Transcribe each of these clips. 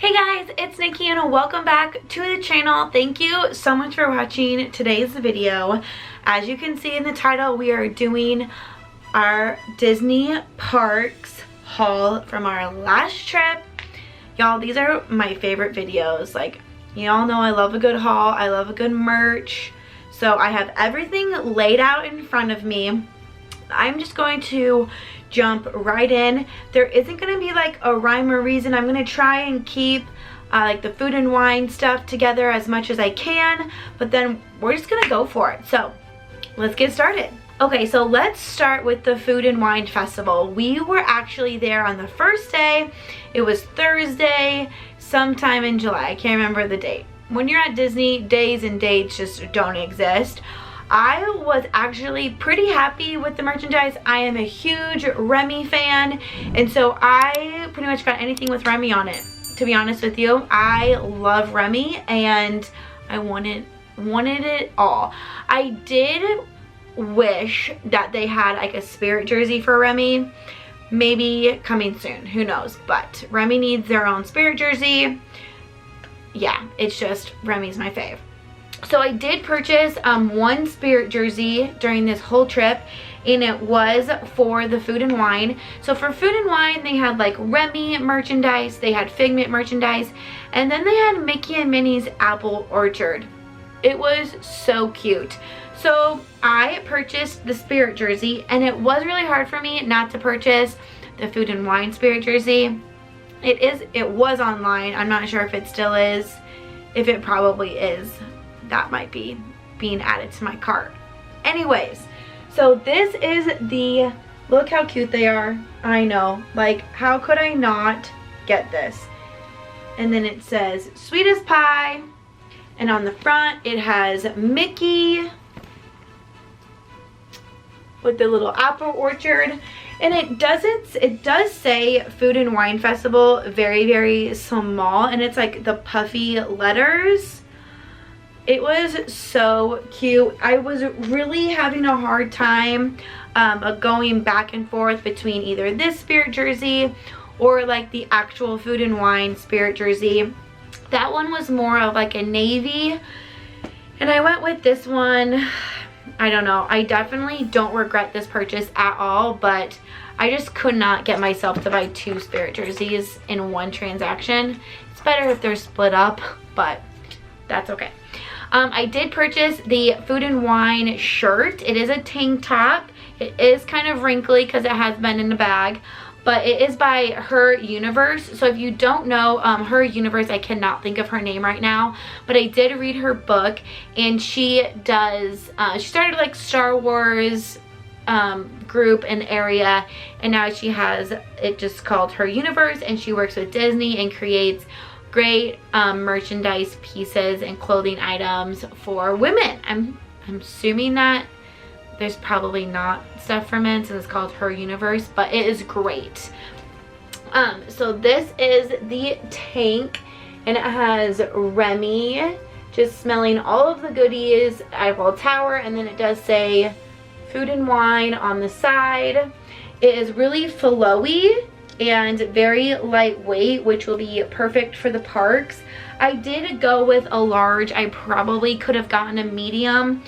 Hey guys, it's Nikki and welcome back to the channel. Thank you so much for watching today's video. As you can see in the title, we are doing our Disney parks haul from our last trip. Y'all, these are my favorite videos. Like, y'all know I love a good haul. I love a good merch. So I have everything laid out in front of me. I'm just going to jump right in. There isn't going to be like a rhyme or reason. I'm going to try and keep like the food and wine stuff together as much as I can, but then we're just going to go for it. So let's get started. Okay, so let's start with the Food and Wine Festival. We were actually there on the first day. It was Thursday, sometime in July. I can't remember the date. When you're at Disney, days and dates just don't exist. I was actually pretty happy with the merchandise. I am a huge Remy fan, and so I pretty much got anything with Remy on it. To be honest with you, I love Remy and I wanted it all. I did wish that they had like a Spirit jersey for Remy. Maybe coming soon, who knows, but Remy needs their own Spirit jersey. Yeah, it's just Remy's my fave. So I did purchase one Spirit jersey during this whole trip, and it was for the Food and Wine. So for Food and Wine, they had like Remy merchandise, they had Figment merchandise, and then they had Mickey and Minnie's Apple Orchard. It was so cute. So I purchased the Spirit jersey, and it was really hard for me not to purchase the Food and Wine Spirit jersey. It was online. I'm not sure if it still is. If it probably is, that might be being added to my cart. Anyways, so this is the, look how cute they are. I know, like, how could I not get this? And then it says sweet as pie, and on the front it has Mickey with the little apple orchard, and it does say Food and Wine Festival very, very small, and it's like the puffy letters. It was so cute. I was really having a hard time going back and forth between either this Spirit jersey or like the actual Food and Wine Spirit jersey. That one was more of like a navy, and I went with this one. I don't know. I definitely don't regret this purchase at all, but I just could not get myself to buy two Spirit jerseys in one transaction. It's better if they're split up, but that's okay. I did purchase the Food and Wine shirt. It is a tank top. It is kind of wrinkly because it has been in the bag, but it is by Her Universe. So if you don't know Her Universe, I cannot think of her name right now, but I did read her book, and she does, she started like Star Wars group and area, and now she has it just called Her Universe, and she works with Disney and creates great merchandise pieces and clothing items for women. I'm assuming that there's probably not stuff for men since it's called Her Universe, but it is great. So this is the tank, and it has Remy just smelling all of the goodies, Eiffel Tower, and then it does say Food and Wine on the side. It is really flowy and very lightweight, which will be perfect for the parks. I did go with a large. I probably could have gotten a medium.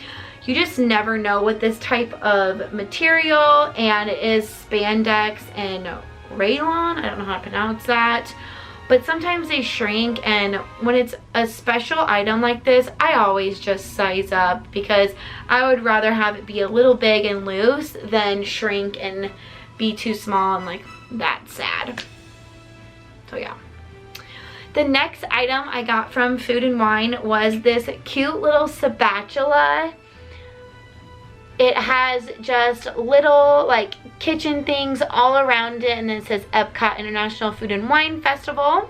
You just never know with this type of material, and it is spandex and rayon. I don't know how to pronounce that, but sometimes they shrink, and when it's a special item like this, I always just size up because I would rather have it be a little big and loose than shrink and be too small and like that's sad. So yeah, the next item I got from Food and Wine was this cute little spatula. It has just little like kitchen things all around it, and then it says Epcot International Food and Wine Festival.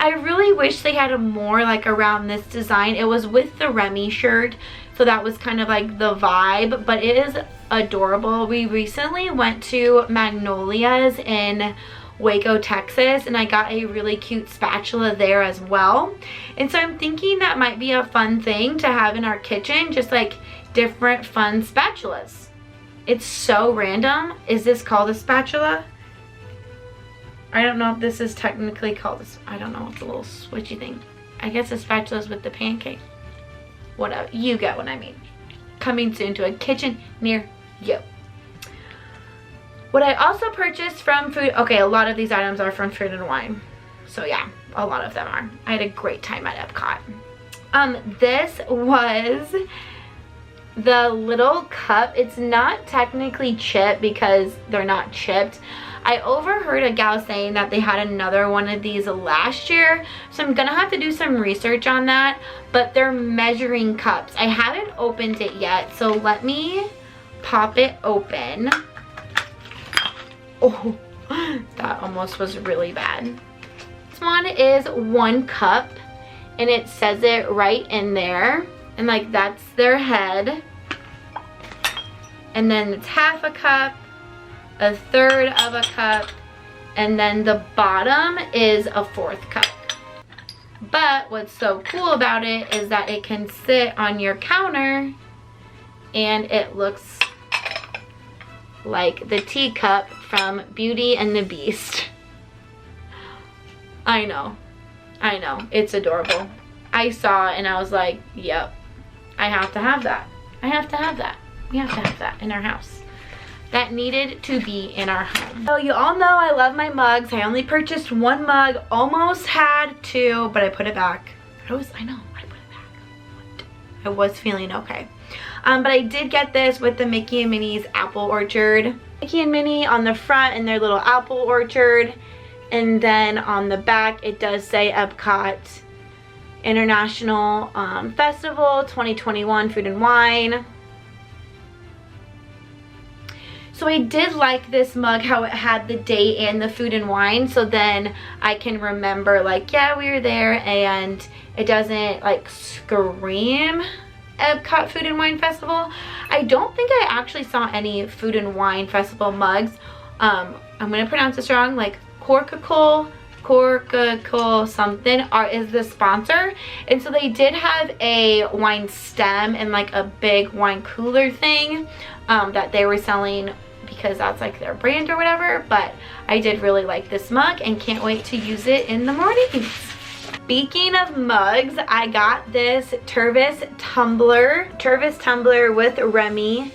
I really wish they had a more like around this design. It was with the Remy shirt, so that was kind of like the vibe, but it is adorable. We recently went to Magnolia's in Waco, Texas, and I got a really cute spatula there as well. And so I'm thinking that might be a fun thing to have in our kitchen, just like different fun spatulas. It's so random. Is this called a spatula? I don't know if this is technically called this. I don't know. It's a little switchy thing. I guess the spatula's with the pancake. Whatever. You get what I mean. Coming soon to a kitchen near you. What I also purchased from food. Okay, a lot of these items are from Food and Wine. So yeah, a lot of them are. I had a great time at Epcot. This was the little cup. It's not technically chipped because they're not chipped. I overheard a gal saying that they had another one of these last year, so I'm gonna have to do some research on that. But they're measuring cups. I haven't opened it yet, so let me pop it open. Oh, that almost was really bad. This one is 1 cup, and it says it right in there, and like that's their head. And then it's half a cup, a third of a cup, and then the bottom is a 4th cup. But what's so cool about it is that it can sit on your counter and it looks like the teacup from Beauty and the Beast. I know, it's adorable. I saw it and I was like, yep, I have to have that. I have to have that. We have to have that in our house. That needed to be in our home. So you all know I love my mugs. I only purchased 1 mug, almost had 2, but I put it back. I know, I put it back. I was feeling okay. But I did get this with the Mickey and Minnie's Apple Orchard. Mickey and Minnie on the front in their little apple orchard. And then on the back, it does say Epcot International Festival 2021 Food and Wine. So I did like this mug, how it had the date and the food and wine, so then I can remember like, yeah, we were there, and it doesn't like scream Epcot Food and Wine Festival. I don't think I actually saw any Food and Wine Festival mugs. I'm gonna pronounce this wrong, like Corkacol something is the sponsor, and so they did have a wine stem and like a big wine cooler thing that they were selling because that's like their brand or whatever. But I did really like this mug and can't wait to use it in the mornings. Speaking of mugs, I got this Tervis tumbler with Remy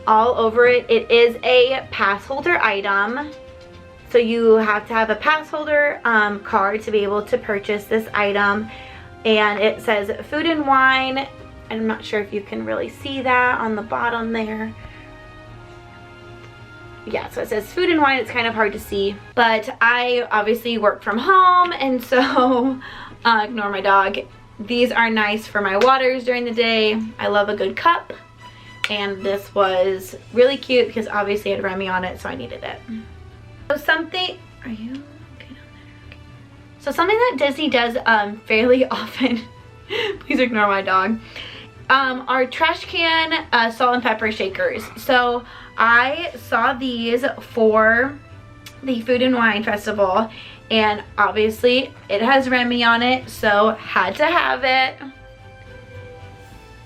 all over it. It is a pass holder item. So you have to have a pass holder card to be able to purchase this item. And it says Food and Wine. And I'm not sure if you can really see that on the bottom there. Yeah, so it says Food and Wine. It's kind of hard to see. But I obviously work from home, and so ignore my dog. These are nice for my waters during the day. I love a good cup. And this was really cute because obviously it had Remy on it, so I needed it. So something, are you okay down there? Okay. So something that Disney does fairly often, please ignore my dog, are trash can salt and pepper shakers. So I saw these for the Food and Wine Festival, and obviously it has Remy on it, so had to have it.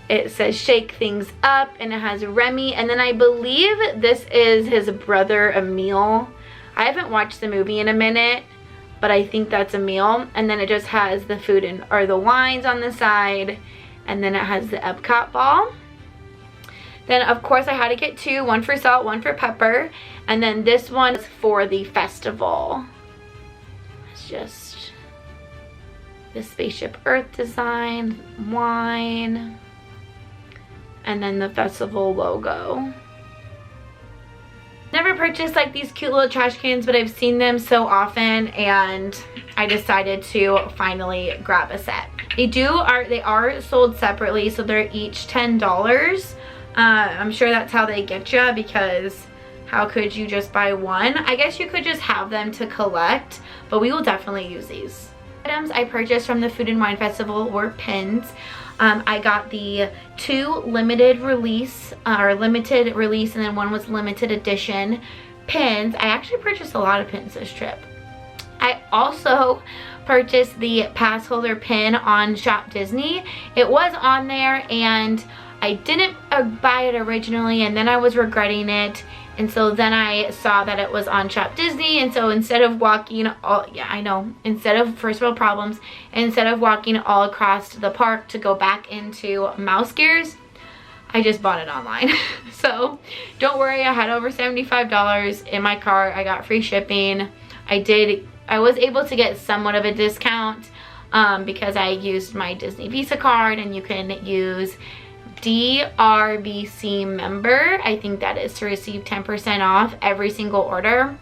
It says shake things up, and it has Remy, and then I believe this is his brother Emil. I haven't watched the movie in a minute, but I think that's Emil. And then it just has the food or the wines on the side, and then it has the Epcot ball. Then of course I had to get 2, one for salt, one for pepper, and then this one is for the festival. It's just the Spaceship Earth design, wine, and then the festival logo. Never purchased like these cute little trash cans, but I've seen them so often, and I decided to finally grab a set. They are sold separately, so they're each $10. I'm sure that's how they get you, because how could you just buy one? I guess you could just have them to collect, but we will definitely use these. Items I purchased from the Food and Wine Festival were pins. I got the 2 limited release, and then one was limited edition pins. I actually purchased a lot of pins this trip. I also purchased the pass holder pin on Shop Disney. It was on there, and I didn't buy it originally, and then I was regretting it, And so then I saw that it was on Shop Disney, and so instead of walking all, yeah, I know, instead of, first world problems, instead of walking all across the park to go back into Mouse Gears, I just bought it online. So don't worry, I had over $75 in my cart. I got free shipping. I was able to get somewhat of a discount because I used my Disney Visa card, and you can use DRBC member, I think that is, to receive 10% off every single order.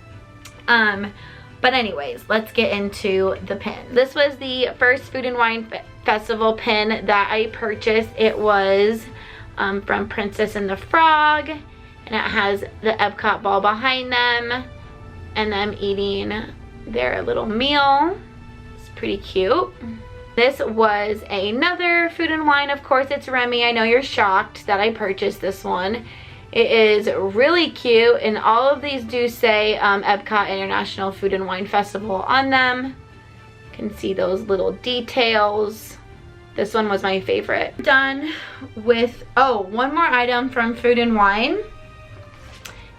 But anyways, let's get into the pin. This was the first Food and Wine Festival pin that I purchased. It was from Princess and the Frog, and it has the Epcot ball behind them and them eating their little meal. It's pretty cute. This was another Food and Wine. Of course, it's Remy. I know you're shocked that I purchased this one. It is really cute, and all of these do say Epcot International Food and Wine Festival on them. You can see those little details. This one was my favorite. Done with, oh, one more item from Food and Wine.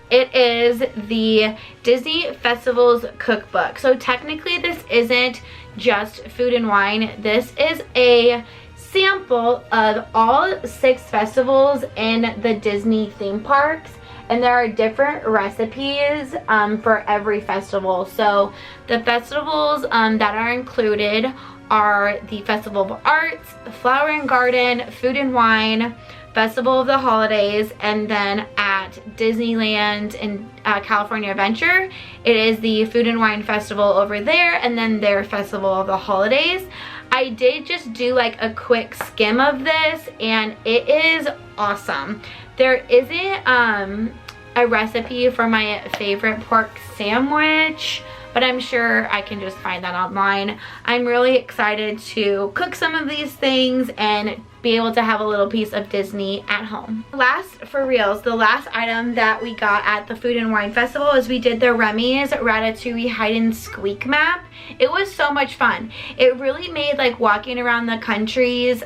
It is the Disney Festivals cookbook. So technically this isn't just Food and Wine. This is a sample of all 6 festivals in the Disney theme parks, and there are different recipes for every festival. So the festivals that are included are the Festival of Arts, Flower and Garden, Food and Wine, Festival of the Holidays, and then at Disneyland and California Adventure, it is the Food and Wine Festival over there, and then their Festival of the Holidays. I did just do like a quick skim of this, and it is awesome. There isn't a recipe for my favorite pork sandwich, but I'm sure I can just find that online. I'm really excited to cook some of these things and be able to have a little piece of Disney at home. Last, for reals, the last item that we got at the Food and Wine Festival is we did the Remy's Ratatouille Hide and Squeak map. It was so much fun. It really made like walking around the countries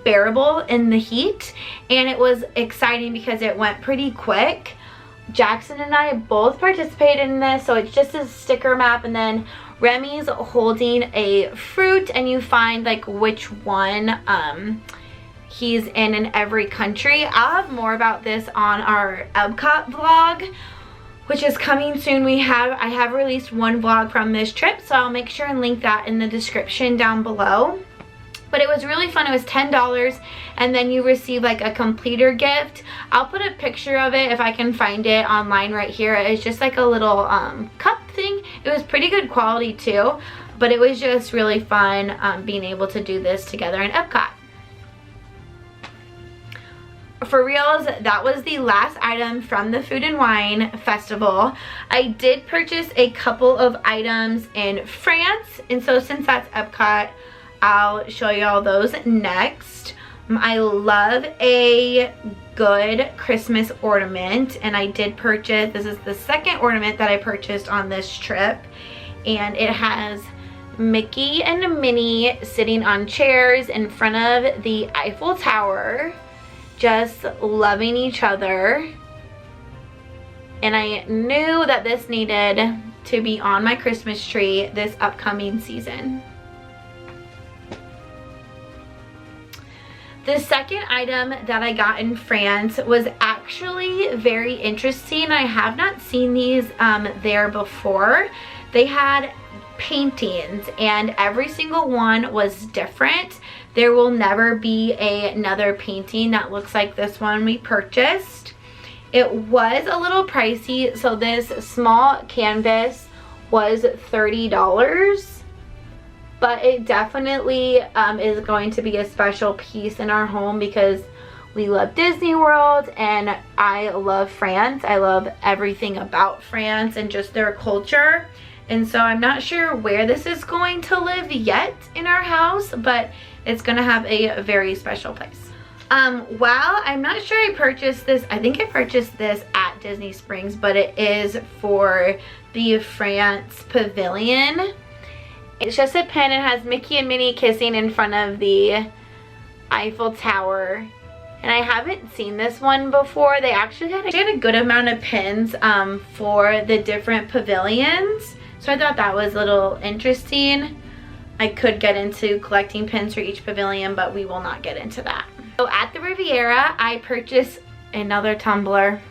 bearable in the heat, and it was exciting because it went pretty quick. Jackson and I both participated in this, so it's just a sticker map, and then Remy's holding a fruit, and you find like which one he's in every country. I'll have more about this on our Epcot vlog, which is coming soon. I have released one vlog from this trip, so I'll make sure and link that in the description down below. But it was really fun. It was $10, and then you receive like a completer gift. I'll put a picture of it if I can find it online right here. It's just like a little cup thing. It was pretty good quality too, but it was just really fun being able to do this together in Epcot. For reals, that was the last item from the Food and Wine Festival. I did purchase a couple of items in France, and so since that's Epcot, I'll show you all those next. I love a good Christmas ornament, and I did purchase, this is the second ornament that I purchased on this trip, and it has Mickey and Minnie sitting on chairs in front of the Eiffel Tower, just loving each other. And I knew that this needed to be on my Christmas tree this upcoming season. The second item that I got in France was actually very interesting. I have not seen these there before. They had paintings, and every single one was different. There will never be another painting that looks like this one we purchased. It was a little pricey, so this small canvas was $30. But it definitely is going to be a special piece in our home because we love Disney World, and I love France. I love everything about France and just their culture. And so I'm not sure where this is going to live yet in our house, but it's going to have a very special place. Well, I'm not sure I purchased this. I think I purchased this at Disney Springs, but it is for the France Pavilion. It's just a pin. It has Mickey and Minnie kissing in front of the Eiffel Tower, and I haven't seen this one before. They actually had a good amount of pins for the different pavilions, so I thought that was a little interesting. I could get into collecting pins for each pavilion, but we will not get into that. So at the Riviera, I purchased another tumbler.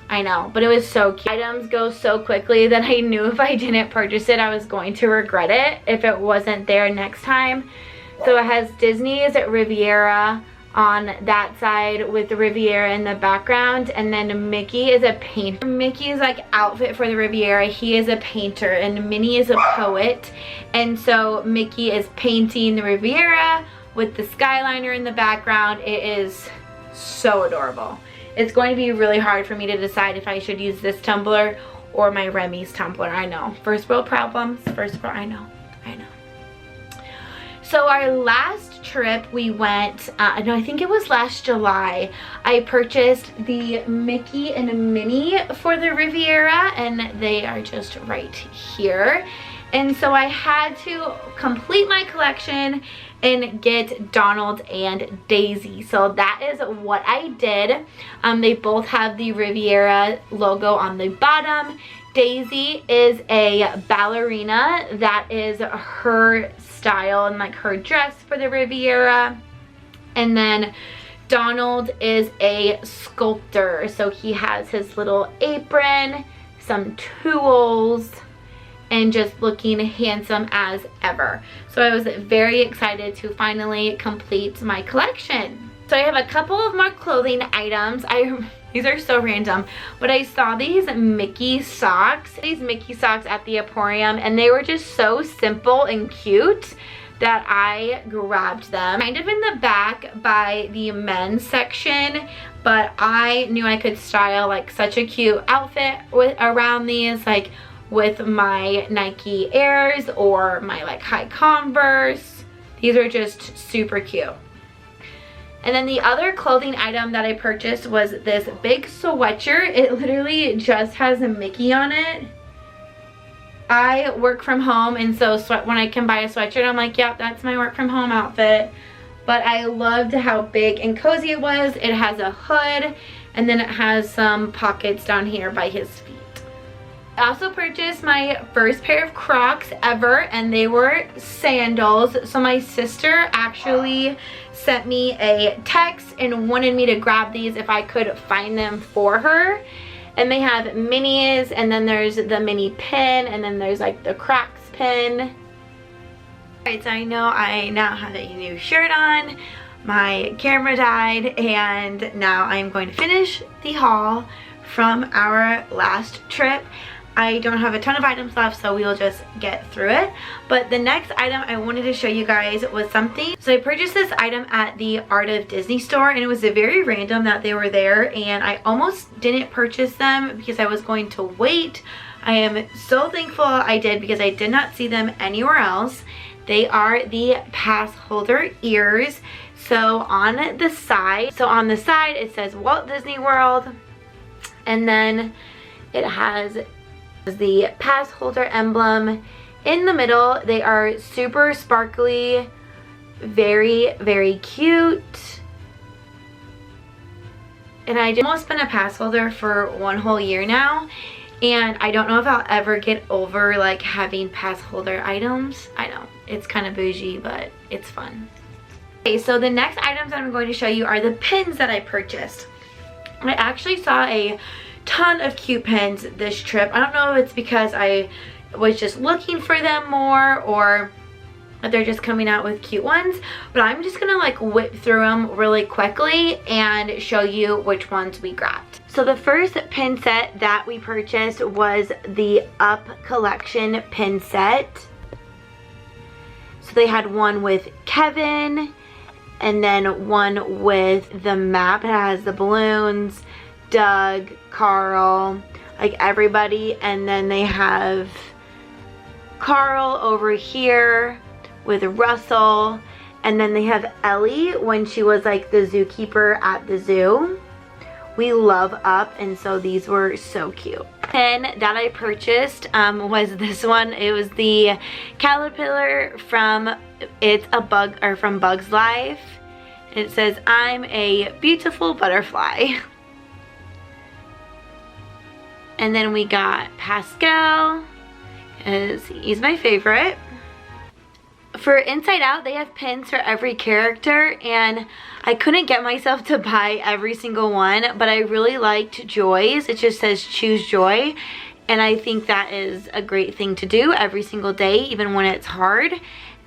I know, but it was so cute. Items go so quickly that I knew if I didn't purchase it, I was going to regret it if it wasn't there next time. So it has Disney's Riviera on that side with the Riviera in the background, and then Mickey is a painter. Mickey's like outfit for the Riviera, he is a painter, and Minnie is a poet, and so Mickey is painting the Riviera with the Skyliner in the background. It is so adorable. It's going to be really hard for me to decide if I should use this tumbler or my Remy's tumbler. I know, first world problems, first world, I know. So our last trip we went, no, I think it was last July, I purchased the Mickey and Minnie for the Riviera, and they are just right here. And so I had to complete my collection and get Donald and Daisy. So that is what I did. They both have the Riviera logo on the bottom. Daisy is a ballerina. That is her style and like her dress for the Riviera. And then Donald is a sculptor. So he has his little apron, some tools, and just looking handsome as ever. So I was very excited to finally complete my collection. So I have a couple of more clothing items. These are so random, but I saw these Mickey socks. These Mickey socks at the Apparel, and they were just so simple and cute that I grabbed them. Kind of in the back by the men's section, but I knew I could style like such a cute outfit around these, like with my Nike Airs or my like high Converse. These are just super cute. And then the other clothing item that I purchased was this big sweatshirt. It literally just has a Mickey on it. I work from home, and so when I can buy a sweatshirt, I'm like, yep, that's my work from home outfit. But I loved how big and cozy it was. It has a hood, and then it has some pockets down here by his feet. I also purchased my first pair of Crocs ever, and they were sandals. So my sister actually sent me a text and wanted me to grab these if I could find them for her. And they have minis, and then there's the mini pin, and then there's like the Crocs pin. Alright, so I know I now have a new shirt on. My camera died, and now I'm going to finish the haul from our last trip. I don't have a ton of items left, so we'll just get through it. But the next item I wanted to show you guys was something. So I purchased this item at the Art of Disney store, and it was very random that they were there, and I almost didn't purchase them because I was going to wait. I am so thankful I did because I did not see them anywhere else. They are the Passholder ears. So on the side it says Walt Disney World, and then it has the Passholder emblem in the middle. They are super sparkly, very, very cute. And I almost been a Passholder for one whole year now, and I don't know if I'll ever get over like having Passholder items. I know, it's kind of bougie, but it's fun. Okay, so the next items I'm going to show you are the pins that I purchased. I actually saw a ton of cute pins this trip. I don't know if it's because I was just looking for them more or that they're just coming out with cute ones, but I'm just gonna like whip through them really quickly and show you which ones we grabbed. So the first pin set that we purchased was the Up collection pin set. So they had one with Kevin, and then one with the map. It has the balloons, Doug, Carl, like everybody, and then they have Carl over here with Russell, and then they have Ellie when she was like the zookeeper at the zoo. We love Up, and so these were so cute. Pin that I purchased was this one. It was the caterpillar from It's a Bug, or from Bug's Life. And it says, I'm a beautiful butterfly. And then we got Pascal, because he's my favorite. For Inside Out, they have pins for every character, and I couldn't get myself to buy every single one, but I really liked Joy's. It just says choose Joy, and I think that is a great thing to do every single day, even when it's hard.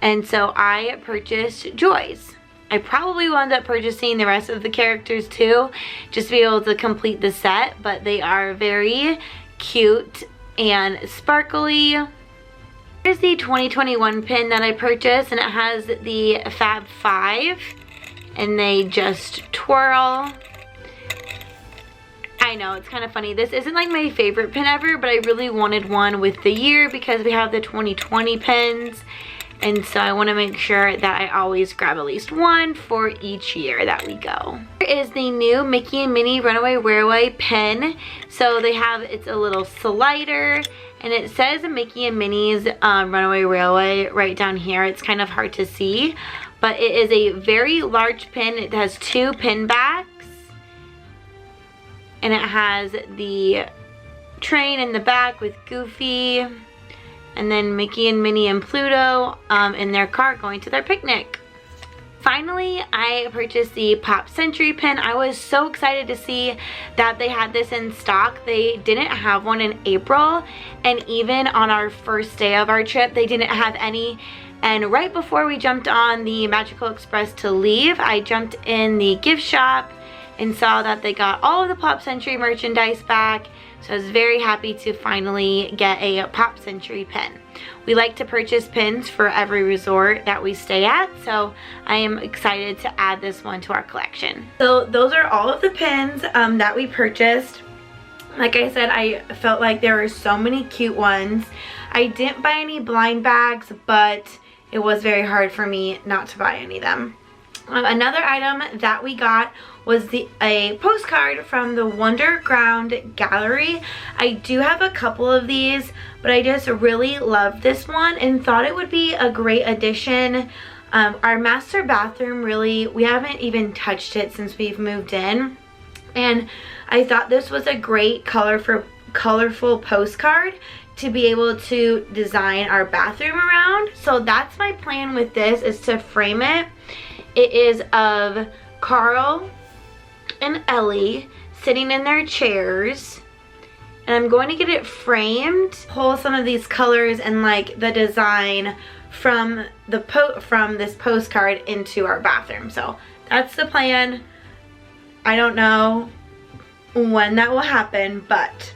And so I purchased Joy's. I probably will end up purchasing the rest of the characters too, just to be able to complete the set, but they are very cute and sparkly. Here's the 2021 pin that I purchased, and it has the Fab 5, and they just twirl. I know, it's kind of funny. This isn't like my favorite pin ever, but I really wanted one with the year because we have the 2020 pins. And so I want to make sure that I always grab at least one for each year that we go. Here is the new Mickey and Minnie Runaway Railway pin. So they have, it's a little slider, and it says Mickey and Minnie's Runaway Railway right down here. It's kind of hard to see, but it is a very large pin. It has 2 pin backs, and it has the train in the back with Goofy, and then Mickey and Minnie and Pluto in their car going to their picnic. Finally, I purchased the Pop Century pin. I was so excited to see that they had this in stock. They didn't have one in April, and even on our first day of our trip, they didn't have any. And right before we jumped on the Magical Express to leave, I jumped in the gift shop and saw that they got all of the Pop Century merchandise back. So I was very happy to finally get a Pop Century pin. We like to purchase pins for every resort that we stay at, so I am excited to add this one to our collection. So those are all of the pins that we purchased. Like I said, I felt like there were so many cute ones. I didn't buy any blind bags, but it was very hard for me not to buy any of them. Another item that we got was a postcard from the Wonderground Gallery. I do have a couple of these, but I just really loved this one and thought it would be a great addition. Our master bathroom, really, we haven't even touched it since we've moved in, and I thought this was a great colorful postcard to be able to design our bathroom around. So that's my plan with this, is to frame it. It is of Carl and Ellie sitting in their chairs, and I'm going to get it framed, pull some of these colors and like the design from this postcard into our bathroom. So that's the plan. I don't know when that will happen, but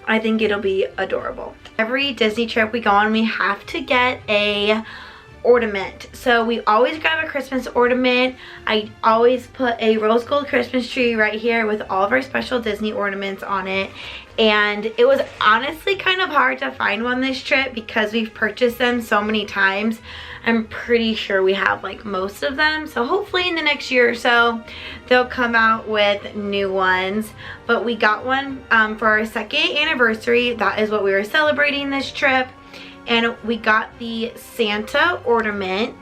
I think it'll be adorable. Every Disney trip we go on, we have to get a ornament. So we always grab a Christmas ornament. I always put a rose gold Christmas tree right here with all of our special Disney ornaments on it. And it was honestly kind of hard to find one this trip because we've purchased them so many times. I'm pretty sure we have like most of them. So hopefully in the next year or so, they'll come out with new ones. But we got one for our 2nd anniversary. That is what we were celebrating this trip. And we got the Santa ornament.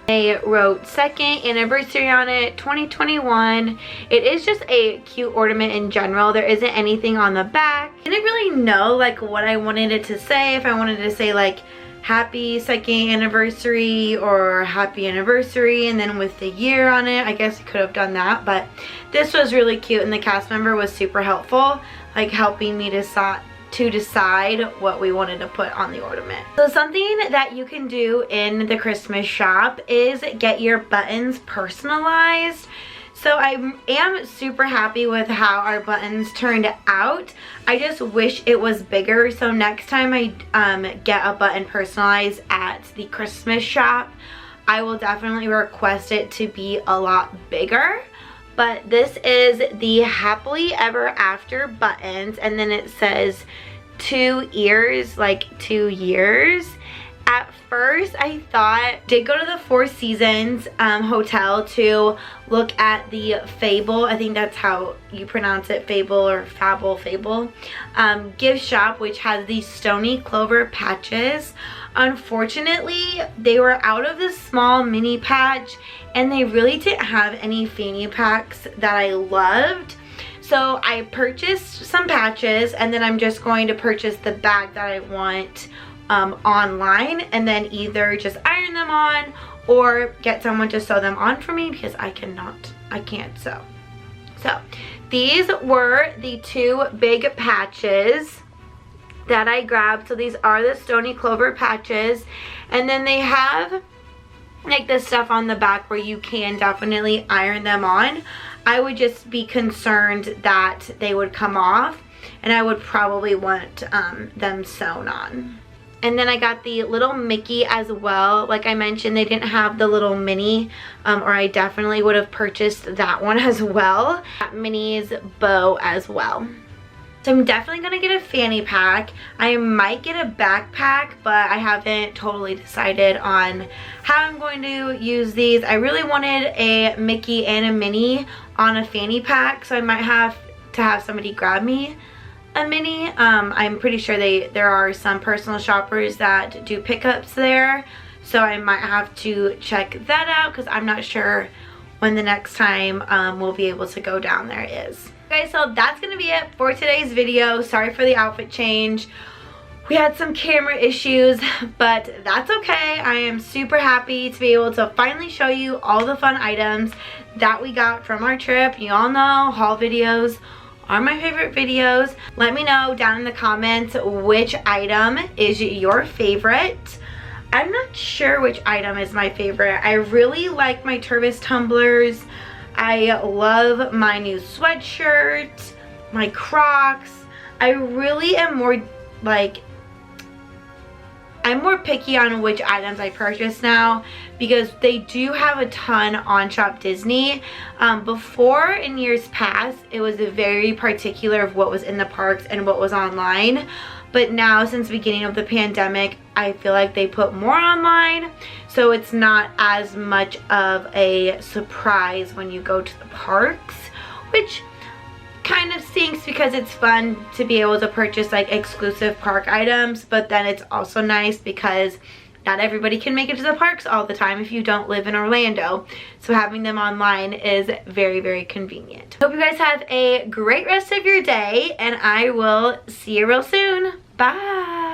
They wrote 2nd anniversary on it, 2021. It is just a cute ornament in general. There isn't anything on the back. I didn't really know like what I wanted it to say. If I wanted to say like happy 2nd anniversary or happy anniversary and then with the year on it, I guess I could have done that. But this was really cute, and the cast member was super helpful, like helping me decide what we wanted to put on the ornament. So something that you can do in the Christmas shop is get your buttons personalized. So I am super happy with how our buttons turned out. I just wish it was bigger. So next time I get a button personalized at the Christmas shop, I will definitely request it to be a lot bigger. But this is the Happily Ever After buttons, and then it says 2 ears, like 2 years. At first I did go to the Four Seasons hotel to look at the Fable, I think that's how you pronounce it, Fable or Fable gift shop, which has these Stony Clover patches. Unfortunately, they were out of the small mini patch and they really didn't have any fanny packs that I loved. So I purchased some patches, and then I'm just going to purchase the bag that I want online, and then either just iron them on or get someone to sew them on for me because I can't sew. So these were the 2 big patches that I grabbed. So these are the Stony Clover patches, and then they have like the stuff on the back where you can definitely iron them on. I would just be concerned that they would come off, and I would probably want them sewn on. And then I got the little Mickey as well. Like I mentioned, they didn't have the little Minnie, or I definitely would have purchased that one as well. That Minnie's bow as well. So I'm definitely going to get a fanny pack. I might get a backpack, but I haven't totally decided on how I'm going to use these. I really wanted a Mickey and a Minnie on a fanny pack, so I might have to have somebody grab me a Minnie. I'm pretty sure there are some personal shoppers that do pickups there, so I might have to check that out because I'm not sure when the next time we'll be able to go down there is. Okay, so that's gonna be it for today's video. Sorry for the outfit change. We had some camera issues, but that's okay. I am super happy to be able to finally show you all the fun items that we got from our trip. You all know haul videos are my favorite videos. Let me know down in the comments which item is your favorite. I'm not sure which item is my favorite. I really like my Tervis tumblers. I love my new sweatshirt, my Crocs. I really am more like, I'm more picky on which items I purchase now because they do have a ton on Shop Disney. Before, in years past, it was very particular of what was in the parks and what was online. But now, since the beginning of the pandemic, I feel like they put more online, so it's not as much of a surprise when you go to the parks, which kind of stinks because it's fun to be able to purchase like exclusive park items, but then it's also nice because not everybody can make it to the parks all the time if you don't live in Orlando. So having them online is very, very convenient. Hope you guys have a great rest of your day, and I will see you real soon. Bye.